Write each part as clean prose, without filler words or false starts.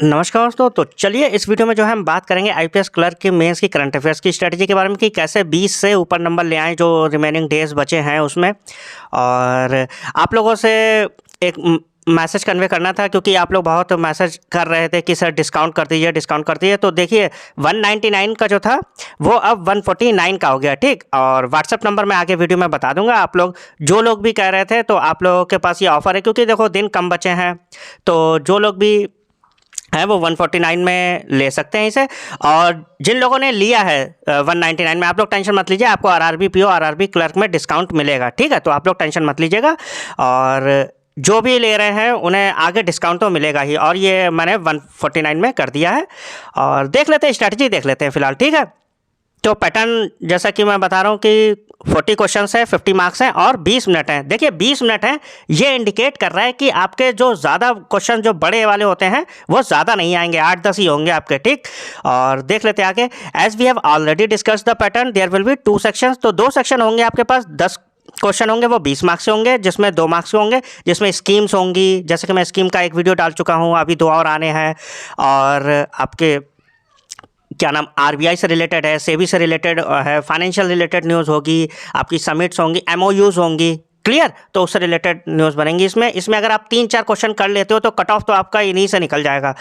नमस्कार दोस्तों। तो चलिए इस वीडियो में जो है हम बात करेंगे आईपीएस क्लर्क के मेंस की करंट अफेयर्स की स्ट्रेटजी के बारे में कि कैसे 20 से ऊपर नंबर ले आएँ जो रिमेनिंग डेज बचे हैं उसमें। और आप लोगों से एक मैसेज कन्वे करना था क्योंकि आप लोग बहुत मैसेज कर रहे थे कि सर डिस्काउंट कर दीजिए, डिस्काउंट कर दीजिए। तो देखिए 199 का जो था वो अब 149 का हो गया, ठीक। और व्हाट्सअप नंबर मैं आगे वीडियो में बता दूंगा। आप लोग जो लोग भी कह रहे थे तो आप लोगों के पास ये ऑफ़र है क्योंकि देखो दिन कम बचे हैं, तो जो लोग भी है वो 149 में ले सकते हैं इसे। और जिन लोगों ने लिया है 199 में, आप लोग टेंशन मत लीजिए, आपको आरआरबी पीओ आरआरबी क्लर्क में डिस्काउंट मिलेगा, ठीक है। तो आप लोग टेंशन मत लीजिएगा और जो भी ले रहे हैं उन्हें आगे डिस्काउंट तो मिलेगा ही। और ये मैंने 149 में कर दिया है। और देख लेते हैं, स्ट्रैटेजी देख लेते हैं फिलहाल, ठीक है। तो पैटर्न जैसा कि मैं बता रहा हूँ कि 40 क्वेश्चंस है, 50 मार्क्स हैं और 20 मिनट हैं। देखिए 20 मिनट हैं, ये इंडिकेट कर रहा है कि आपके जो ज़्यादा क्वेश्चन जो बड़े वाले होते हैं वो ज़्यादा नहीं आएंगे, 8-10 ही होंगे आपके, ठीक। और देख लेते हैं आगे। As we have already discuss the pattern there will be 2 sections. तो 2 सेक्शन होंगे आपके पास, 10 क्वेश्चन होंगे, वो 20 मार्क्स से होंगे, जिसमें 2 मार्क्स के होंगे, जिसमें स्कीम्स होंगी। जैसे कि मैं स्कीम का एक वीडियो डाल चुका हूँ, अभी 2 और आने हैं। और आपके क्या नाम आरबीआई से रिलेटेड है, सेबी से रिलेटेड है, फाइनेंशियल रिलेटेड न्यूज़ होगी, आपकी समिट्स होंगी, एमओयूज़ होंगी, क्लियर। तो उससे रिलेटेड न्यूज़ बनेंगी इसमें अगर आप 3-4 क्वेश्चन कर लेते हो तो कट ऑफ तो आपका इन्हीं से निकल जाएगा।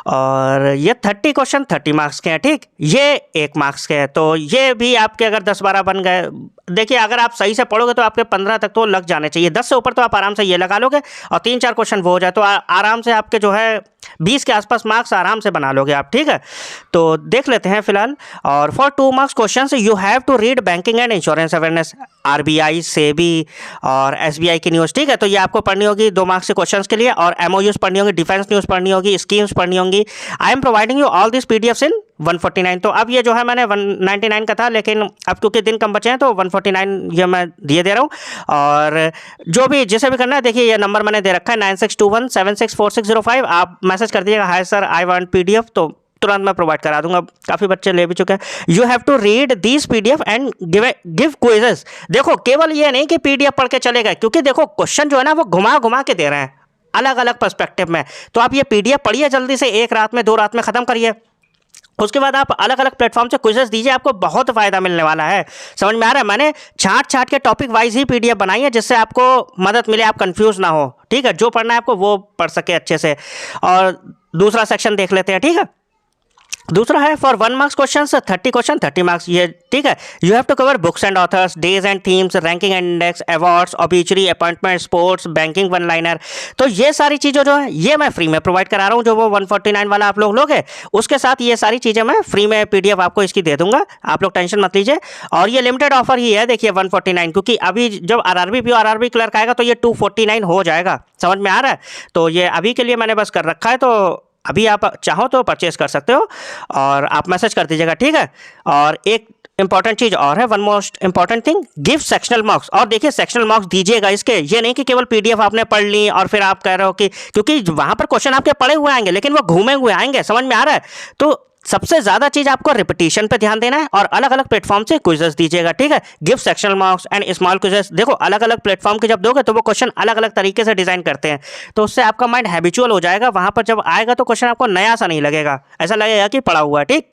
और ये 30 क्वेश्चन 30 मार्क्स के हैं, ठीक। ये 1 मार्क्स के हैं, तो ये भी आपके अगर 10-12 बन गए, देखिए अगर आप सही से पढ़ोगे तो आपके 15 तक तो लग जाने चाहिए। 10 से ऊपर तो आप आराम से ये लगा लोगे और 3-4 क्वेश्चन वो हो जाए तो आराम से आपके जो है 20 के आसपास मार्क्स आराम से बना लोगे आप, ठीक है। तो देख लेते हैं फिलहाल। और for 2 marks question you have to read banking and insurance awareness, RBI, SEBI और एसबीआई की न्यूज़, ठीक है। तो ये आपको पढ़नी होगी 2 मार्क्स के क्वेश्चन के लिए। और एमओयूज़ पढ़नी होगी, डिफेंस न्यूज़ पढ़नी होगी, स्कीम्स पढ़नी होंगी। I am providing you all this PDFs in 149। तो अब ये जो है मैंने 199 का था, लेकिन अब क्योंकि दिन कम बचे हैं तो 149 ये मैं दिए दे रहा हूँ। और जो भी जिसे भी करना है, देखिए ये नंबर मैंने दे रखा है 9621764605। आप मैसेज कर दीजिएगा hi sir I want PDF, तो तुरंत मैं प्रोवाइड करा दूंगा। काफ़ी बच्चे ले भी चुके हैं। You have to read this PDF and give quizzes. देखो केवल ये नहीं कि पीडीएफ पढ़ के चले गए, क्योंकि देखो क्वेश्चन जो है ना वो घुमा घुमा के दे रहे हैं अलग अलग पर्सपेक्टिव में। तो आप ये पीडीएफ पढ़िए जल्दी से, 1 रात में 2 रात में ख़त्म करिए। उसके बाद आप अलग अलग प्लेटफॉर्म से क्विजेस दीजिए, आपको बहुत फ़ायदा मिलने वाला है। समझ में आ रहा है? मैंने छांट छांट के टॉपिक वाइज ही पीडीएफ बनाई है जिससे आपको मदद मिले, आप कंफ्यूज ना हो, ठीक है। जो पढ़ना है आपको वो पढ़ सके अच्छे से। और दूसरा सेक्शन देख लेते हैं, ठीक है। दूसरा है for 1 marks question 30 question 30 marks, ये ठीक है। You have to cover books and authors, days and themes, ranking and index, awards, obituary, appointment, sports, banking, one liner. तो ये सारी चीज़ें जो है ये मैं फ्री में प्रोवाइड करा रहा हूँ। जो वो 149 वाला आप लोग लोगे उसके साथ ये सारी चीज़ें मैं फ्री में पीडीएफ आपको इसकी दे दूंगा, आप लोग टेंशन मत लीजिए। और ये लिमिटेड ऑफर ही है, देखिए 149, क्योंकि अभी जब आरआरबी पीओ आरआरबी क्लर्क आएगा तो ये 249 हो जाएगा। समझ में आ रहा है? तो ये अभी के लिए मैंने बस कर रखा है, तो अभी आप चाहो तो परचेस कर सकते हो और आप मैसेज कर दीजिएगा, ठीक है। और एक इंपॉर्टेंट चीज़ और है, one most important thing, give sectional marks. और देखिए सेक्शनल मार्क्स दीजिएगा इसके, ये नहीं कि केवल पीडीएफ आपने पढ़ ली और फिर आप कह रहे हो कि, क्योंकि वहाँ पर क्वेश्चन आपके पढ़े हुए आएंगे लेकिन वो घूमे हुए आएंगे। समझ में आ रहा है? तो सबसे ज़्यादा चीज़ आपको रिपीटिशन पे ध्यान देना है और अलग अलग प्लेटफॉर्म से क्विजेस दीजिएगा, ठीक है। Give sectional marks and small quizzes. देखो अलग अलग प्लेटफॉर्म के जब दोगे तो वो क्वेश्चन अलग अलग तरीके से डिज़ाइन करते हैं, तो उससे आपका माइंड हैबिचुअल हो जाएगा। वहाँ पर जब आएगा तो क्वेश्चन आपको नया सा नहीं लगेगा, ऐसा लगेगा कि पढ़ा हुआ है, ठीक।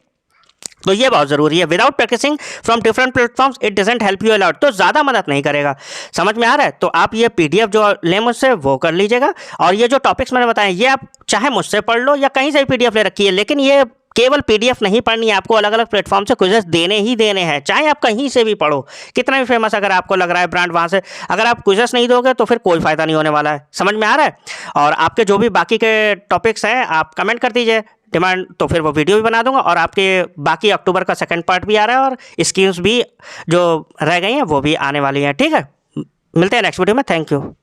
तो ये बहुत ज़रूरी है। Without practising from different platforms it doesn't help you a lot. तो ज़्यादा मदद नहीं करेगा। समझ में आ रहा है? तो आप ये पीडीएफ जो लें मुझसे वो कर लीजिएगा। और ये जो टॉपिक्स मैंने बताए ये आप चाहे मुझसे पढ़ लो या कहीं से भी पीडीएफ ले रखी है, लेकिन ये केवल पीडीएफ नहीं पढ़नी है, आपको अलग अलग प्लेटफॉर्म से क्विजेस देने ही देने हैं, चाहे आप कहीं से भी पढ़ो, कितना भी फेमस अगर आपको लग रहा है ब्रांड वहाँ से, अगर आप क्विजेस नहीं दोगे तो फिर कोई फ़ायदा नहीं होने वाला है। समझ में आ रहा है? और आपके जो भी बाकी के टॉपिक्स हैं आप कमेंट कर दीजिए डिमांड, तो फिर वो वीडियो भी बना दूंगा। और आपके बाकी अक्टूबर का 2nd पार्ट भी आ रहा है और स्कीम्स भी जो रह गई हैं वो भी आने वाली हैं, ठीक है। मिलते हैं नेक्स्ट वीडियो में। Thank you.